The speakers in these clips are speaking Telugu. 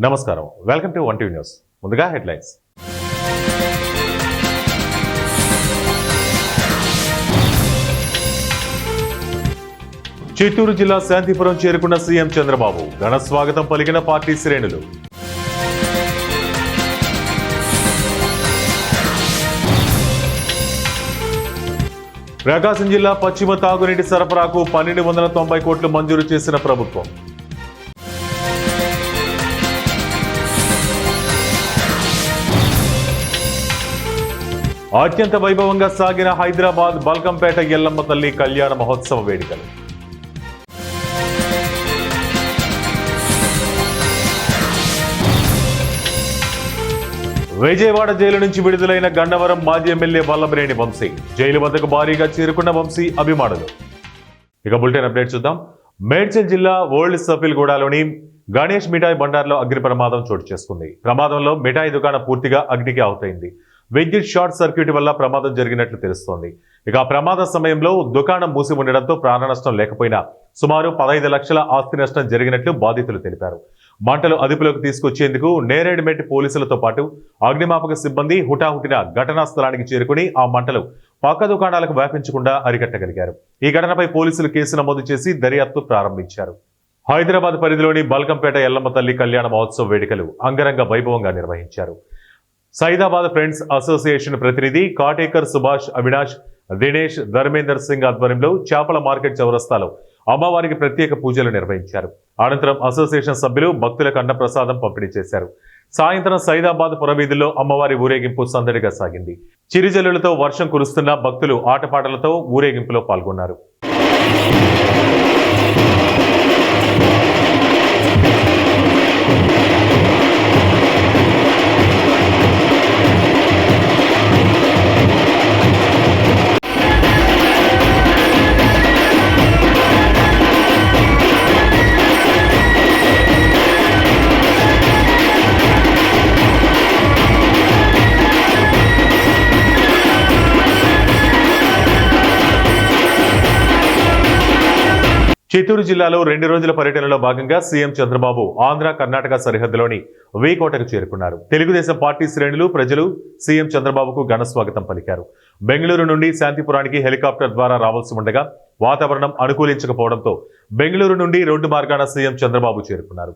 నమస్కారం, వెల్కమ్ టు 1 న్యూస్. ముందుగా హెడ్లైన్స్. చిత్తూరు జిల్లా శాంతిపురం చేరుకున్న సీఎం చంద్రబాబు ఘన స్వాగతం పలికిన పార్టీ శ్రేణులు. ప్రకాశం జిల్లా పశ్చిమ తాగునీటి సరఫరాకు 1290 కోట్లు మంజూరు చేసిన ప్రభుత్వం. అత్యంత వైభవంగా సాగిన హైదరాబాద్ బల్కంపేట ఎల్లమ్మ తల్లి కళ్యాణ మహోత్సవ వేడుకలు. విజయవాడ జైలు నుంచి విడుదలైన గన్నవరం మాజీ ఎమ్మెల్యే వల్లభనేని వంశీ జైలు వద్దకు భారీగా చేరుకున్న వంశీ అభిమానులు. ఇక బులెటిన్ అప్డేట్ చూద్దాం. మేడ్చల్ జిల్లా ఓల్డ్ సఫిల్గూడలోని గణేష్ మిఠాయి బండార్లో అగ్ని ప్రమాదం చోటు చేసుకుంది. ప్రమాదంలో మిఠాయి దుకాణం పూర్తిగా అగ్నికి ఆహుతైంది. విద్యుత్ షార్ట్ సర్క్యూట్ వల్ల ప్రమాదం జరిగినట్లు తెలుస్తోంది. ఇక ప్రమాద సమయంలో దుకాణం మూసి ఉండడంతో ప్రాణ నష్టం లేకపోయినా సుమారు 15 లక్షల ఆస్తి నష్టం జరిగినట్లు బాధితులు తెలిపారు. మంటలు అదుపులోకి తీసుకొచ్చేందుకు నేరేడ్మెట్ పోలీసులతో పాటు అగ్నిమాపక సిబ్బంది హుటాహుటిన ఘటనా స్థలానికి చేరుకుని ఆ మంటలు పక్క దుకాణాలకు వ్యాపించకుండా అరికట్టగలిగారు. ఈ ఘటనపై పోలీసులు కేసు నమోదు చేసి దర్యాప్తు ప్రారంభించారు. హైదరాబాద్ పరిధిలోని బల్కంపేట ఎల్లమ్మ తల్లి కళ్యాణ మహోత్సవ వేడుకలు అంగరంగ వైభవంగా నిర్వహించారు. సైదాబాద్ ఫ్రెండ్స్ అసోసియేషన్ ప్రతినిధి కాటేకర్ సుభాష్, అవినాష్, దినేష్, ధర్మేందర్ సింగ్ ఆధ్వర్యంలో చేపల మార్కెట్ చౌరస్తాలో అమ్మవారికి ప్రత్యేక పూజలు నిర్వహించారు. అనంతరం అసోసియేషన్ సభ్యులు భక్తులకు అన్నప్రసాదం పంపిణీ చేశారు. సాయంత్రం సైదాబాద్ పురవీధుల్లో అమ్మవారి ఊరేగింపు సందడిగా సాగింది. చిరుజల్లులతో వర్షం కురుస్తున్న భక్తులు ఆటపాటలతో ఊరేగింపులో పాల్గొన్నారు. చిత్తూరు జిల్లాలో 2 రోజుల పర్యటనలో భాగంగా సీఎం చంద్రబాబు ఆంధ్ర కర్ణాటక సరిహద్దులోని వీకోటకు చేరుకున్నారు. తెలుగుదేశం పార్టీ శ్రేణులు, ప్రజలు సీఎం చంద్రబాబుకు ఘన స్వాగతం పలికారు. బెంగళూరు నుండి శాంతిపురానికి హెలికాప్టర్ ద్వారా రావాల్సి ఉండగా వాతావరణం అనుకూలించకపోవడంతో బెంగళూరు నుండి రోడ్డు మార్గాన సీఎం చంద్రబాబు చేరుకున్నారు.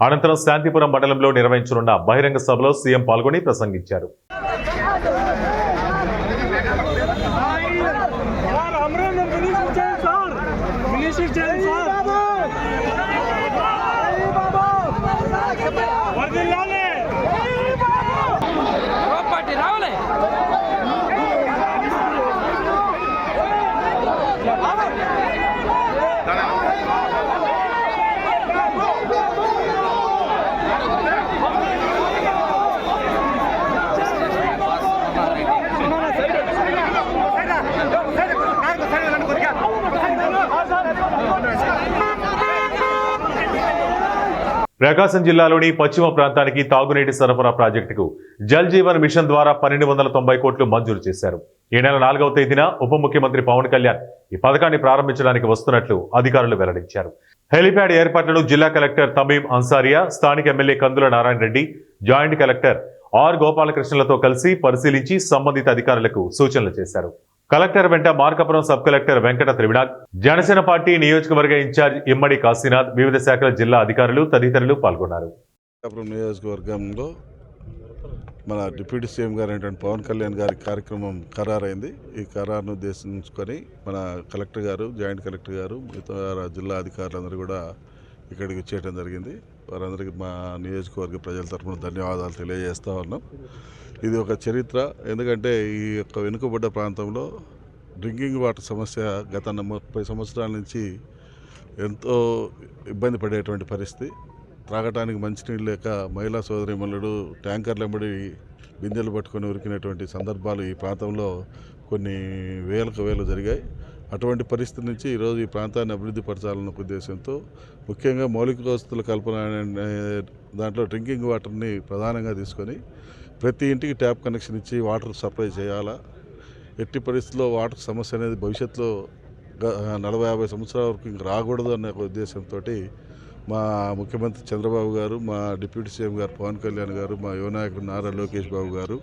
అనంతరం శాంతిపురం మండలంలో నిర్వహించనున్న బహిరంగ సభలో సీఎం పాల్గొని ప్రసంగించారు. ప్రకాశం జిల్లాలోని పశ్చిమ ప్రాంతానికి తాగునీటి సరఫరా ప్రాజెక్టుకు జల్ జీవన్ మిషన్ ద్వారా 1290 కోట్లు మంజూరు చేశారు. ఈ నెల 4వ తేదీన ఉప ముఖ్యమంత్రి పవన్ కళ్యాణ్ ఈ పథకాన్ని ప్రారంభించడానికి వస్తున్నట్లు అధికారులు వెల్లడించారు. హెలిప్యాడ్ ఏర్పాట్లను జిల్లా కలెక్టర్ తమీం అన్సారియా, స్థానిక MLA Kandula Narayana Reddy, joint collector R గోపాలకృష్ణలతో కలిసి పరిశీలించి సంబంధిత అధికారులకు సూచనలు చేశారు. కలెక్టర్ వెంట Markapuram sub collector Venkata Trivinath, Janasena party నియోజకవర్గ ఇన్ఛార్జ్ ఇమ్మడి కాశీనాథ్, వివిధ శాఖల జిల్లా అధికారులు తదితరులు పాల్గొన్నారు. మార్కాపురం నియోజకవర్గంలో మన డిప్యూటీ సీఎం గారు అయినటువంటి పవన్ కళ్యాణ్ గారి కార్యక్రమం ఖరారైంది. ఈ ఖరారును ఉద్దేశించుకొని మన కలెక్టర్ గారు, జాయింట్ కలెక్టర్ గారు, మిగతా జిల్లా అధికారులందరూ కూడా ఇక్కడికి వచ్చేయడం జరిగింది. వారందరికీ మా నియోజకవర్గ ప్రజల తరఫున ధన్యవాదాలు తెలియజేస్తూ ఉన్నాం. ఇది ఒక చరిత్ర. ఎందుకంటే ఈ యొక్క వెనుకబడ్డ ప్రాంతంలో డ్రింకింగ్ వాటర్ సమస్య గత 30 సంవత్సరాల నుంచి ఎంతో ఇబ్బంది పడేటువంటి పరిస్థితి. త్రాగటానికి మంచినీళ్ళు లేక మహిళా సోదరీమణులు ట్యాంకర్లెంబడి బిందెలు పట్టుకొని ఉరికినటువంటి సందర్భాలు ఈ ప్రాంతంలో కొన్ని వేలు జరిగాయి. అటువంటి పరిస్థితి నుంచి ఈరోజు ఈ ప్రాంతాన్ని అభివృద్ధి పరచాలన్న ఉద్దేశంతో ముఖ్యంగా మౌలిక వసతుల కల్పన దాంట్లో డ్రింకింగ్ వాటర్ని ప్రధానంగా తీసుకొని ప్రతి ఇంటికి ట్యాప్ కనెక్షన్ ఇచ్చి వాటర్ సప్లై చేయాలా. ఎట్టి పరిస్థితుల్లో వాటర్ సమస్య అనేది భవిష్యత్తులో 40-50 సంవత్సరాల వరకు ఇంక రాకూడదు అనే ఉద్దేశంతో మా ముఖ్యమంత్రి చంద్రబాబు గారు, మా డిప్యూటీ సీఎం గారు పవన్ కళ్యాణ్ గారు, మా యువ నాయకుడు నారా లోకేష్ బాబు గారు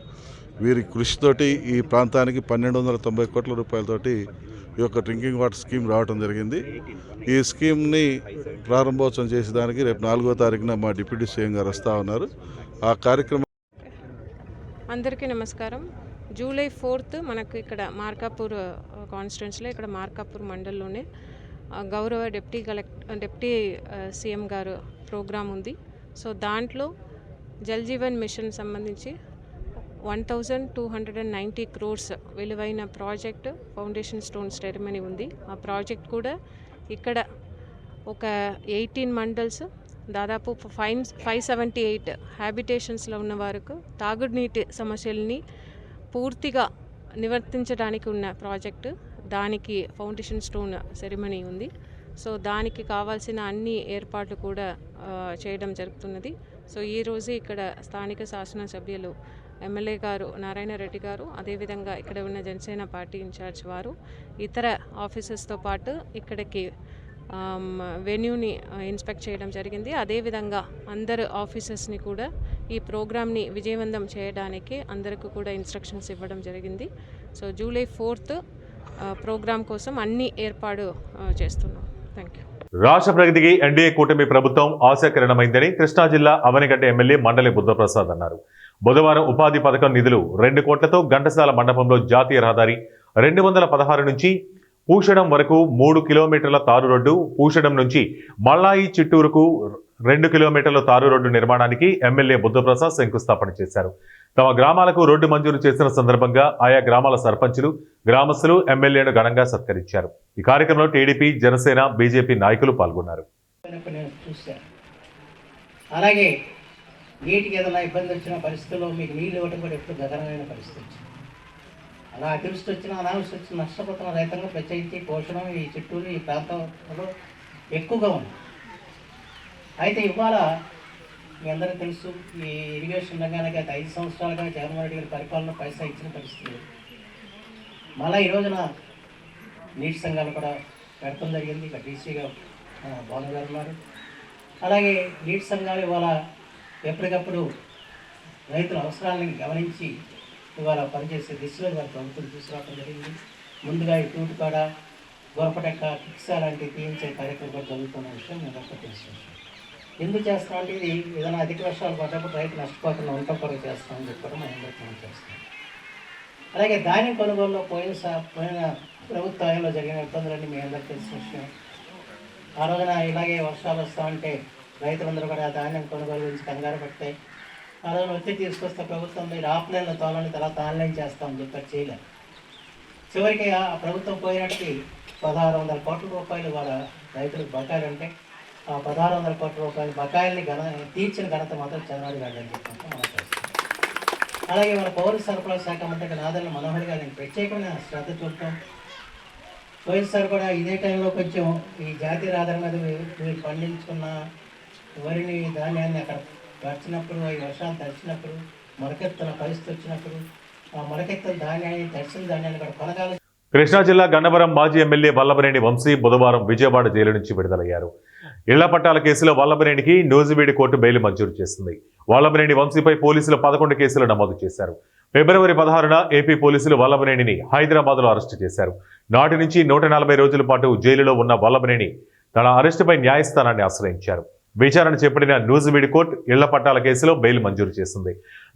వీరి కృషితోటి ఈ ప్రాంతానికి 1290 కోట్ల రూపాయలతోటి ఈ యొక్క డ్రింకింగ్ వాటర్ స్కీమ్ రావడం జరిగింది. ఈ స్కీమ్ని ప్రారంభోత్సవం చేసేదానికి రేపు 4వ తారీఖున మా డిప్యూటీ సీఎం గారు వస్తూ ఉన్నారు. ఆ కార్యక్రమం అందరికీ నమస్కారం. జూలై 4th మనకు ఇక్కడ మార్కాపూర్ కాన్స్టిట్యున్సీలో ఇక్కడ మార్కాపూర్ మండలంలోనే గౌరవ డిప్యూటీ సీఎం గారు ప్రోగ్రాం ఉంది. సో దాంట్లో జల్ జీవన్ మిషన్ సంబంధించి 1290 crores విలువైన ప్రాజెక్ట్ ఫౌండేషన్ స్టోన్ సెరమనీ ఉంది. ఆ ప్రాజెక్ట్ కూడా ఇక్కడ ఒక 18 మండల్స్ దాదాపు 578 హ్యాబిటేషన్స్లో ఉన్న వారికి తాగునీటి సమస్యల్ని పూర్తిగా నివర్తించడానికి ఉన్న ప్రాజెక్టు. దానికి ఫౌండేషన్ స్టోన్ సెరమనీ ఉంది. సో దానికి కావాల్సిన అన్ని ఏర్పాట్లు కూడా చేయడం జరుగుతున్నది. సో ఈరోజు ఇక్కడ స్థానిక శాసనసభ్యులు ఎమ్మెల్యే గారు నారాయణ రెడ్డి గారు, అదేవిధంగా ఇక్కడ ఉన్న జనసేన పార్టీ ఇన్ఛార్జ్ వారు, ఇతర ఆఫీసర్స్తో పాటు ఇక్కడికి వెన్యూని ఇన్స్పెక్ట్ చేయడం జరిగింది. అదేవిధంగా అందరు ఆఫీసర్స్ని కూడా ఈ ప్రోగ్రామ్ని విజయవంతం చేయడానికి అందరికీ కూడా ఇన్స్ట్రక్షన్స్ ఇవ్వడం జరిగింది. సో జూలై 4th ప్రోగ్రాం కోసం అన్ని ఏర్పాటు చేస్తున్నాం. Thank you. రాష్ట్ర ప్రగతికి ఎన్డీఏ కూటమి ప్రభుత్వం ఆశాకిరణమైందని కృష్ణా జిల్లా అవనిగడ్డ ఎమ్మెల్యే మండలి బుద్ధప్రసాద్ అన్నారు. బుధవారం ఉపాధి పథకం నిధులు 2 కోట్లతో ఘంటసాల మండపంలో జాతీయ రహదారి 216 నుంచి పూషడం వరకు 3 కిలోమీటర్ల తారు రోడ్డు, పూషడం నుంచి మల్లాయి చిట్టూరుకు 2 కిలోమీటర్ల తారు రోడ్డు నిర్మాణానికి ఎమ్మెల్యే బుద్ధప్రసాద్ శంకుస్థాపన చేశారు. తమ గ్రామాలకు రోడ్డు మంజూరు చేసిన సందర్భంగా ఆయా గ్రామాల సర్పంచులు, గ్రామస్తులు ఎమ్మెల్యేను ఘనంగా సత్కరించారు. ఈ కార్యక్రమంలో టీడీపీ, జనసేన, బీజేపీ నాయకులు పాల్గొన్నారు. అలాగే నీటికి ఏదైనా ఇబ్బంది వచ్చిన పరిస్థితుల్లో మీకు నీళ్ళు ఇవ్వడం కూడా ఎప్పుడు గగనమైన పరిస్థితి వచ్చింది. అలా అతివృష్టి వచ్చినా అనావృష్టి వచ్చిన నష్టపోతున్న రైతులను ప్రత్యేకించి పోషణం ఈ చిట్టూరు ఈ ప్రాంతంలో ఎక్కువగా ఉంది. అయితే ఇవాళ మీ అందరికీ తెలుసు, ఈ ఇరిగేషన్ రంగానికి గత 5 సంవత్సరాలుగా జగన్మోహన్ రెడ్డి గారి పరిపాలన పైసా ఇచ్చిన పరిస్థితి. మళ్ళీ ఈ రోజున నీటి సంఘాలు కూడా పెడతాం జరిగింది. ఇక్కడ డీసీగా బాలు గారు ఉన్నారు. అలాగే నీటి సంఘాలు ఇవాళ ఎప్పటికప్పుడు రైతుల అవసరాలను గమనించి ఇవాళ పనిచేసే దిశలో వారి ప్రభుత్వం తీసుకురావడం జరిగింది. ముందుగా ఈ తూటుకాడ, గొరపటెక్క, కిక్సా లాంటివి తీయించే కార్యక్రమం కూడా జరుగుతున్న విషయం నేను గొప్ప తెలుసు. ఎందుకు చేస్తామంటే ఇది ఏదైనా అధిక వర్షాలు పడ్డప్పుడు రైతు నష్టపోకుండా వంట కొరకు చేస్తామని చెప్పడం మనం అందరికీ చేస్తాం. అలాగే ధాన్యం కొనుగోలులో పోయిన ప్రభుత్వంలో జరిగిన ఇబ్బందులన్నీ మీ అందరికీ తెలిసిన విషయం. ఆ రోజున ఇలాగే వర్షాలు వస్తామంటే రైతులందరూ కూడా ధాన్యం కొనుగోలు గురించి కంగారు పడతాయి. ఆ రోజున ఒత్తిడి తీసుకొస్తే ప్రభుత్వం మీరు ఆఫ్లైన్లో తోలని తర్వాత ఆన్లైన్ చేస్తామని చెప్పి చేయలేదు. చివరికి ఆ ప్రభుత్వం పోయినట్టుకి 1600 కోట్ల రూపాయలు వాళ్ళ రైతులకు బకాయిలు ఉంటే ఆ 1600 కోట్ల రూపాయల బకాయిల్ని తీర్చిన ఘనత మాత్రం చంద్రబాబు గారు అని చెప్పి మనం చేస్తాం. అలాగే మన పౌర సరఫరా శాఖ మంత్రి నాదెళ్ల మనోహర్ గారిని ప్రత్యేకమైన శ్రద్ధ చూడటం. పోయినసారి కూడా ఇదే టైంలో కొంచెం ఈ జాతీయ రహదారి మీద మీరు పండించుకున్న వరిని, ధాన్యాన్ని అక్కడ తడిచినప్పుడు, ఈ వర్షాలు తడిచినప్పుడు, మొలకెత్తుల పరిస్థితి వచ్చినప్పుడు ఆ మొలకెత్తుల ధాన్యాన్ని, తడిచిన ధాన్యాన్ని కూడా కొనగాలి. కృష్ణా జిల్లా గన్నవరం మాజీ ఎమ్మెల్యే వల్లభనేని వంశీ బుధవారం విజయవాడ జైలు నుంచి విడుదలయ్యారు. ఇళ్ల పట్టాల కేసులో వల్లభనేనికి నూజివీడు కోర్టు బెయిల్ మంజూరు చేసింది. వల్లభనేని వంశీపై పోలీసులు 11 కేసులు నమోదు చేశారు. ఫిబ్రవరి 16న ఏపీ పోలీసులు వల్లభనేనిని హైదరాబాద్లో అరెస్టు చేశారు. నాటి నుంచి 140 రోజుల పాటు జైలులో ఉన్న వల్లభనేని తన అరెస్టుపై న్యాయస్థానాన్ని ఆశ్రయించారు. విచారణ చేపట్టిన నూజివీడు కోర్టు ఇళ్ల పట్టాల కేసులో బెయిల్ మంజూరు చేసింది.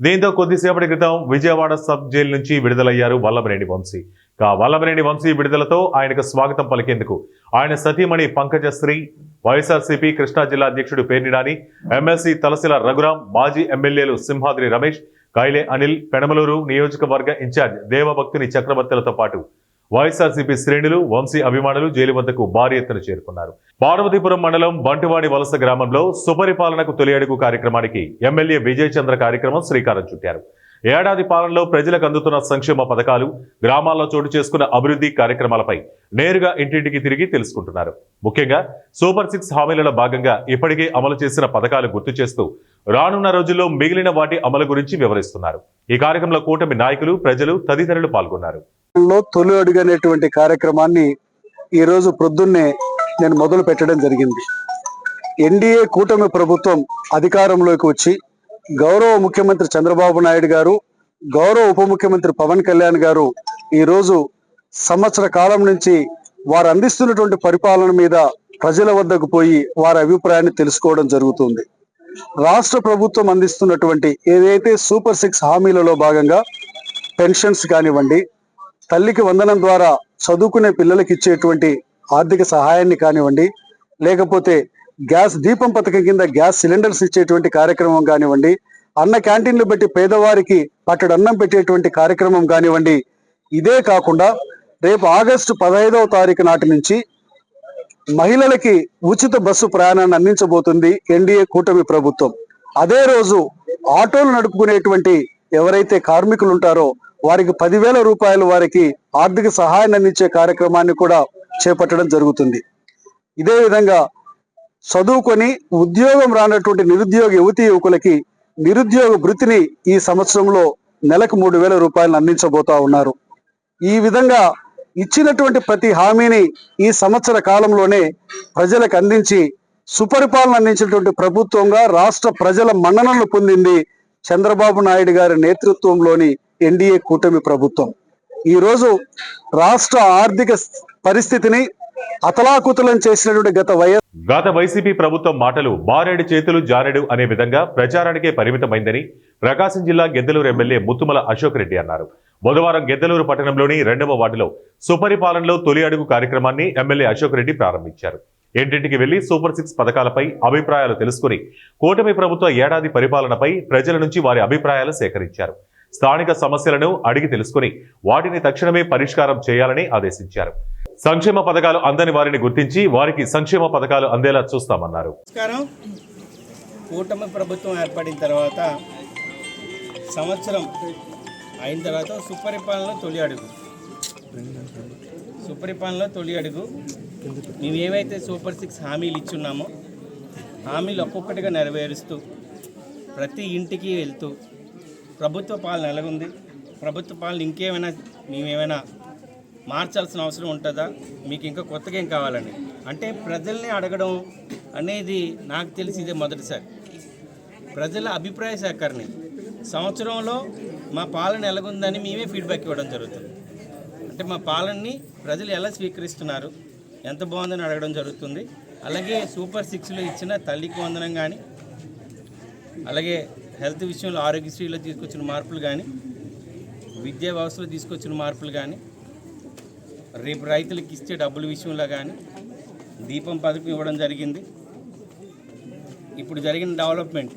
దీంతో కొద్దిసేపటి క్రితం విజయవాడ సబ్ జైలు నుంచి విడుదలయ్యారు వల్లభనేని వంశీ. వల్లభనేని వంశీ విడుదలతో ఆయనకు స్వాగతం పలికేందుకు ఆయన సతీమణి పంకజశ్రీ, వైఎస్ఆర్సీపీ కృష్ణా జిల్లా అధ్యక్షుడు పేర్ని నాని, ఎమ్మెల్సీ తలసిల రఘురాం, మాజీ ఎమ్మెల్యేలు సింహాద్రి రమేష్, కైలే అనిల్, పెనమలూరు నియోజకవర్గ ఇన్ఛార్జ్ దేవభక్తుని చక్రవర్తులతో పాటు వైఎస్ఆర్సీపీ శ్రేణులు, వంశీ అభిమానులు జైలు వద్దకు భారీ ఎత్తున చేరుకున్నారు. పార్వతీపురం మండలం బంటువాడి వలస గ్రామంలో సుపరిపాలనకు తొలి అడుగు కార్యక్రమానికి ఎమ్మెల్యే విజయ్ చంద్ర కార్యక్రమం శ్రీకారం చుట్టారు. ఏడాది పాలనలో ప్రజలకు అందుతున్న సంక్షేమ పథకాలు, గ్రామాల్లో చోటు చేసుకున్న అభివృద్ధి కార్యక్రమాలపై నేరుగా ఇంటింటికి తిరిగి తెలుసుకుంటున్నారు. ముఖ్యంగా సూపర్ 6 హామీలలో భాగంగా ఇప్పటికే అమలు చేసిన పథకాలు గుర్తు చేస్తూ రానున్న రోజుల్లో మిగిలిన వాటి అమలు గురించి వివరిస్తున్నారు. ఈ కార్యక్రమంలో కూటమి నాయకులు, ప్రజలు తదితరులు పాల్గొన్నారు. తొలి అడుగు అనేటువంటి కార్యక్రమాన్ని ఈ రోజు ప్రొద్దున్నే నేను మొదలు పెట్టడం జరిగింది. ఎన్డీఏ కూటమి ప్రభుత్వం అధికారంలోకి వచ్చి గౌరవ ముఖ్యమంత్రి చంద్రబాబు నాయుడు గారు, గౌరవ ఉప ముఖ్యమంత్రి పవన్ కళ్యాణ్ గారు ఈరోజు సంవత్సర కాలం నుంచి వారు అందిస్తున్నటువంటి పరిపాలన మీద ప్రజల వద్దకు పోయి వారి అభిప్రాయాన్ని తెలుసుకోవడం జరుగుతుంది. రాష్ట్ర ప్రభుత్వం అందిస్తున్నటువంటి ఏదైతే సూపర్ 6 హామీలలో భాగంగా పెన్షన్స్ కానివ్వండి, తల్లికి వందనం ద్వారా చదువుకునే పిల్లలకి ఇచ్చేటువంటి ఆర్థిక సహాయాన్ని కానివ్వండి, లేకపోతే గ్యాస్ దీపం పథకం కింద గ్యాస్ సిలిండర్స్ ఇచ్చేటువంటి కార్యక్రమం కానివ్వండి, అన్న క్యాంటీన్లు పెట్టి పేదవారికి పట్టడన్నం పెట్టేటువంటి కార్యక్రమం కానివ్వండి. ఇదే కాకుండా రేపు ఆగస్టు 15వ తారీఖు నాటి నుంచి మహిళలకి ఉచిత బస్సు ప్రయాణాన్ని అందించబోతుంది ఎన్డీఏ కూటమి ప్రభుత్వం. అదే రోజు ఆటోలు నడుపుకునేటువంటి ఎవరైతే కార్మికులు ఉంటారో వారికి 10,000 రూపాయలు వారికి ఆర్థిక సహాయాన్ని అందించే కార్యక్రమాన్ని కూడా చేపట్టడం జరుగుతుంది. ఇదే విధంగా చదువుకొని ఉద్యోగం రానటువంటి నిరుద్యోగ యువతీ యువకులకి నిరుద్యోగ భృతిని ఈ సంవత్సరంలో నెలకు 3,000 రూపాయలను అందించబోతా ఉన్నారు. ఈ విధంగా ఇచ్చినటువంటి ప్రతి హామీని ఈ సంవత్సర కాలంలోనే ప్రజలకు అందించి సుపరిపాలన అందించినటువంటి ప్రభుత్వంగా రాష్ట్ర ప్రజల మన్ననలు పొందింది చంద్రబాబు నాయుడు గారి నేతృత్వంలోని ఎన్డీఏ కూటమి ప్రభుత్వం. ఈరోజు రాష్ట్ర ఆర్థిక పరిస్థితిని అతలాకుతలం చేసినటువంటి గత వైసీపీ ప్రభుత్వం మాటలు బారెడు చేతులు జారెడు అనే విధంగా ప్రచారానికే పరిమితమైందని ప్రకాశం జిల్లా గెద్దలూరు ఎమ్మెల్యే ముత్తుమల అశోక్ రెడ్డి అన్నారు. బుధవారం గెద్దలూరు పట్టణంలోని 2వ వార్డులో సుపరిపాలనలో తొలి అడుగు కార్యక్రమాన్ని ఎమ్మెల్యే అశోక్ రెడ్డి ప్రారంభించారు. ఇంటింటికి వెళ్లి సూపర్ 6 పథకాలపై అభిప్రాయాలు తెలుసుకుని కూటమి ప్రభుత్వ ఏడాది పరిపాలనపై ప్రజల నుంచి వారి అభిప్రాయాలు సేకరించారు. స్థానిక సమస్యలను అడిగి తెలుసుకుని వాటిని తక్షణమే పరిష్కారం చేయాలని ఆదేశించారు. సంక్షేమ పథకాలు అందని వారిని గుర్తించి వారికి సంక్షేమ పథకాలు అందేలా చూస్తామన్నారు. కూటమి ప్రభుత్వం ఏర్పడిన తర్వాత సంవత్సరం అయిన తర్వాత సుపరిపాలనలో తొలి అడుగు మేము ఏవైతే సూపర్ 6 హామీలు ఇచ్చున్నామో హామీలు ఒక్కొక్కటిగా నెరవేరుస్తూ ప్రతి ఇంటికి వెళ్తూ ప్రభుత్వ పాలన ఎలాగుంది, ప్రభుత్వ పాలన ఇంకేమైనా మేమేమైనా మార్చాల్సిన అవసరం ఉంటుందా, మీకు ఇంకా కొత్తగా ఏం కావాలని అంటే ప్రజల్ని అడగడం అనేది నాకు తెలిసి ఇదే మొదటిసారి. ప్రజల అభిప్రాయ సేకరణ సంవత్సరంలో మా పాలన ఎలాగుందని మేమే ఫీడ్బ్యాక్ ఇవ్వడం జరుగుతుంది. అంటే మా పాలనని ప్రజలు ఎలా స్వీకరిస్తున్నారు, ఎంత బాగుందని అడగడం జరుగుతుంది. అలాగే సూపర్ 6లో ఇచ్చిన తల్లికి వందనం కానీ, అలాగే హెల్త్ విషయంలో ఆరోగ్యశ్రీలో తీసుకొచ్చిన మార్పులు కానీ, విద్యా వ్యవస్థలో తీసుకొచ్చిన మార్పులు కానీ, రేపు రైతులకు ఇచ్చే డబ్బుల విషయంలో కానీ దీపం పథకం ఇవ్వడం జరిగింది. ఇప్పుడు జరిగిన డెవలప్మెంట్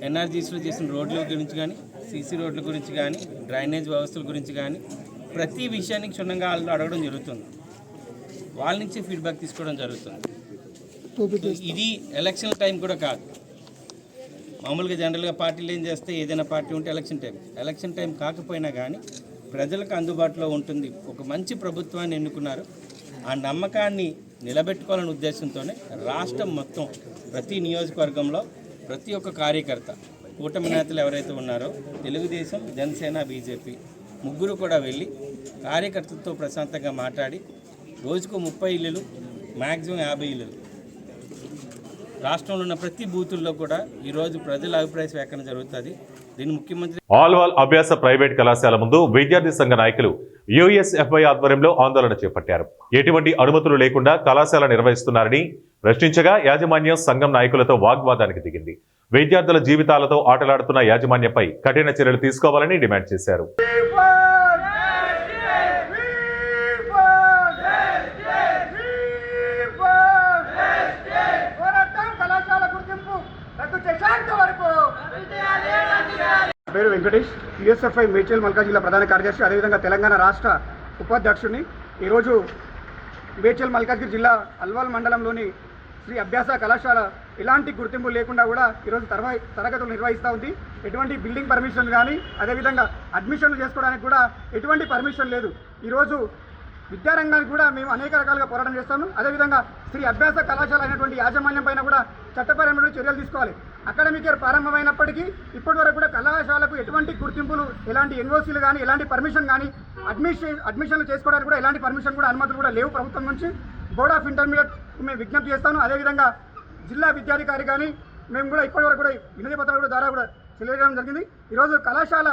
ఎన్ఆర్జీస్లో చేసిన రోడ్ల గురించి కానీ, సీసీ రోడ్ల గురించి కానీ, డ్రైనేజ్ వ్యవస్థల గురించి కానీ ప్రతి విషయానికి క్షుణ్ణంగా వాళ్ళు అడగడం జరుగుతుంది. వాళ్ళ నుంచి ఫీడ్బ్యాక్ తీసుకోవడం జరుగుతుంది. ఇది ఎలక్షన్ టైం కూడా కాదు. మామూలుగా జనరల్గా పార్టీలు ఏం చేస్తే ఏదైనా పార్టీ ఉంటే ఎలక్షన్ టైం కాకపోయినా కానీ ప్రజలకు అందుబాటులో ఉంటుంది. ఒక మంచి ప్రభుత్వాన్ని ఎన్నుకున్నారు. ఆ నమ్మకాన్ని నిలబెట్టుకోవాలనే ఉద్దేశంతోనే రాష్ట్రం మొత్తం ప్రతి నియోజకవర్గంలో ప్రతి ఒక్క కార్యకర్త, కూటమి నేతలు ఎవరైతే ఉన్నారో తెలుగుదేశం, జనసేన, బీజేపీ ముగ్గురు కూడా వెళ్ళి కార్యకర్తలతో ప్రశాంతంగా మాట్లాడి రోజుకు 30 ఇల్లులు, మ్యాక్సిమం 50 ఇల్లులు రాష్ట్రంలో ఉన్న ప్రతి బూతుల్లో కూడా ఈరోజు ప్రజల అభిప్రాయ సేకరణ జరుగుతుంది. దీన్ని ముఖ్యమంత్రి ఆల్వాల్ అభ్యాస ప్రైవేట్ కళాశాల ముందు విద్యార్థి సంఘ నాయకులు యూఎస్ఎఫ్ఐ ఆధ్వర్యంలో ఆందోళన చేపట్టారు. ఎటువంటి అనుమతులు లేకుండా కళాశాల నిర్వహిస్తున్నారని ప్రశ్నించగా యాజమాన్యం సంఘం నాయకులతో వాగ్వాదానికి దిగింది. విద్యార్థుల జీవితాలతో ఆటలాడుతున్న యాజమాన్యంపై కఠిన చర్యలు తీసుకోవాలని డిమాండ్ చేశారు. పేరు వెంకటేష్, యూఎస్ఎఫ్ఐ మేడ్చల్ మల్కాజ్ జిల్లా ప్రధాన కార్యదర్శి, అదేవిధంగా తెలంగాణ రాష్ట్ర ఉపాధ్యక్షుడిని. ఈరోజు మేడ్చల్ మల్కాజ్గిరి జిల్లా అల్వాల్ మండలంలోని శ్రీ అభ్యాస కళాశాల ఎలాంటి గుర్తింపు లేకుండా కూడా ఈరోజు తరగతులు నిర్వహిస్తూ ఉంది. ఎటువంటి బిల్డింగ్ పర్మిషన్ కానీ, అదేవిధంగా అడ్మిషన్లు చేసుకోవడానికి కూడా ఎటువంటి పర్మిషన్ లేదు. ఈరోజు విద్యారంగానికి కూడా మేము అనేక రకాలుగా పోరాటం చేస్తాము. అదేవిధంగా శ్రీ అభ్యాస కళాశాల అయినటువంటి యాజమాన్యం పైన కూడా చట్టపరమైన చర్యలు తీసుకోవాలి. అకాడమిక్ ఇయర్ ప్రారంభమైనప్పటికీ ఇప్పటి వరకు కూడా కళాశాలకు ఎటువంటి గుర్తింపులు, ఎలాంటి ఎన్ఓసీలు కానీ, ఎలాంటి పర్మిషన్ కానీ, అడ్మిషన్లు చేసుకోవడానికి కూడా ఎలాంటి పర్మిషన్ కూడా, అనుమతులు కూడా లేవు ప్రభుత్వం నుంచి. బోర్డ్ ఆఫ్ ఇంటర్మీడియట్ మేము విజ్ఞప్తి చేస్తాను. అదేవిధంగా జిల్లా విద్యాధికారి కానీ మేము కూడా ఇప్పటివరకు కూడా వినతి పత్రాలు కూడా ద్వారా కూడా తెలియజేయడం జరిగింది. ఈరోజు కళాశాల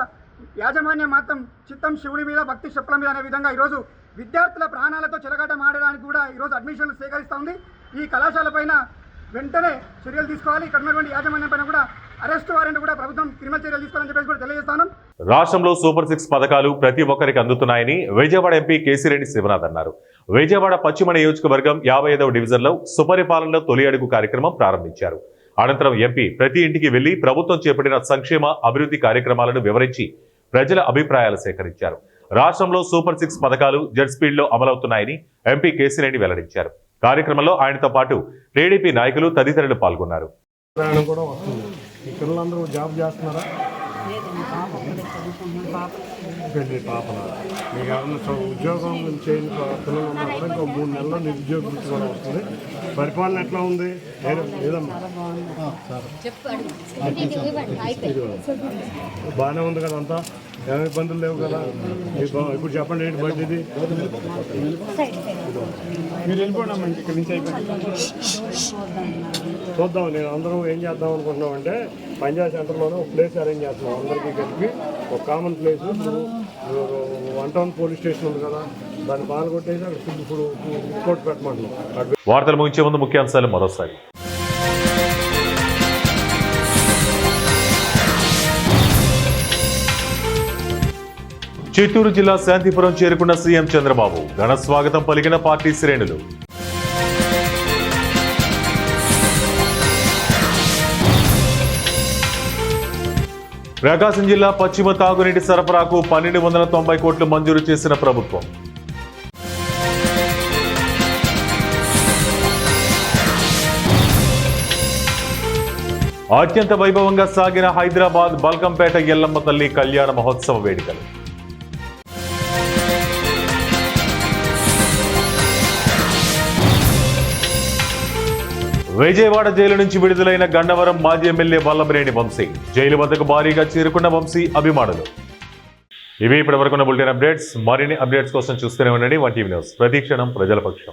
యాజమాన్యం మాత్రం చిత్తం శివుడి మీద భక్తి చెప్పుల మీద అనే విధంగా ఈరోజు విద్యార్థుల ప్రాణాలతో చెలగాటం ఆడడానికి కూడా ఈరోజు అడ్మిషన్లు సేకరిస్తూ ఉంది. ఈ కళాశాల పైన వెంటనే చర్యలు తీసుకోవాలి. ఇక్కడ ఉన్నటువంటి యాజమాన్యం పైన కూడా అరెస్ట్ వారెంట్ కూడా ప్రభుత్వం క్రిమినల్ చర్యలు తీసుకోవాలని చెప్పేసి కూడా తెలియజేస్తాను. రాష్ట్రంలో సూపర్ 6 పథకాలు ప్రతి ఒక్కరికి అందుతున్నాయని విజయవాడ ఎంపీ కేసిరెడ్డి శివనాథ్ అన్నారు. విజయవాడ పశ్చిమ నియోజకవర్గం 55వ డివిజన్లో సుపరిపాలనలో తొలి అడుగు కార్యక్రమం ప్రారంభించారు. అనంతరం ఎంపీ ప్రతి ఇంటికి వెళ్లి ప్రభుత్వం చేపట్టిన సంక్షేమ అభివృద్ధి కార్యక్రమాలను వివరించి ప్రజల అభిప్రాయాలు సేకరించారు. రాష్ట్రంలో సూపర్ 6 పథకాలు జెట్ స్పీడ్లో అమలవుతున్నాయని ఎంపీ కేసిరెడ్డి వెల్లడించారు. కార్యక్రమంలో ఆయనతో పాటు టీడీపీ నాయకులు తదితరులు పాల్గొన్నారు. కూడా వస్తుంది. ఈ పిల్లలందరూ జాబ్ చేస్తున్నారా? పెళ్ళి పాపల మీకు ఏమన్నా ఉద్యోగం చేయని పిల్లలు ఉన్నా కూడా ఇంకో 3 నెలల్లో నిరుద్యోగ వృత్తి కూడా వస్తుంది. పరిపాలన ఎట్లా ఉంది? లేదమ్మా బాగానే ఉంది కదా, అంతా ఏమి ఇబ్బందులు లేవు కదా. ఇప్పుడు చెప్పండి ఏంటి బయట ఇది మీరు వెళ్ళిపోండి అమ్మా, ఇక్కడి నుంచి అయిపోయింది. చూద్దాం. నేను అందరూ ఏం చేద్దాం అనుకుంటున్నాం అంటే పంచాయతీ సెంటర్లోనే ఒక ప్లేస్ అరేంజ్ చేస్తున్నాం. అందరికీ కలిపి ఒక కామన్ ప్లేస్. ఇప్పుడు 1 టౌన్ పోలీస్ స్టేషన్ ఉంది కదా, దాన్ని పాల్గొట్టేసి అక్కడ ఇప్పుడు కోర్టు పెట్టమంటున్నాం. వార్తలు ముగించే ముందు ముఖ్యాంశాలు మరోసారి. చిత్తూరు జిల్లా శాంతిపురం చేరుకున్న సీఎం చంద్రబాబు ఘన స్వాగతం పలికిన పార్టీ శ్రేణులు. ప్రకాశం జిల్లా పశ్చిమ తాగునీటి సరఫరాకు 1290 కోట్లు మంజూరు చేసిన ప్రభుత్వం. అత్యంత వైభవంగా సాగిన హైదరాబాద్ బల్కంపేట ఎల్లమ్మ తల్లి కళ్యాణ మహోత్సవ వేడుకలు. విజయవాడ జైలు నుంచి విడుదలైన గన్నవరం మాజీ ఎమ్మెల్యే వల్లభనేని వంశీ జైలు వద్దకు భారీగా చేరుకున్న వంశీ అభిమానులు. ఇవి ఇప్పటివరకున్న బులెటిన్ అప్డేట్స్. మరిన్ని అప్డేట్స్ కోసం చూస్తూనే ఉండండి 1 టీవీ న్యూస్. ప్రతి క్షణం ప్రజల పక్షం.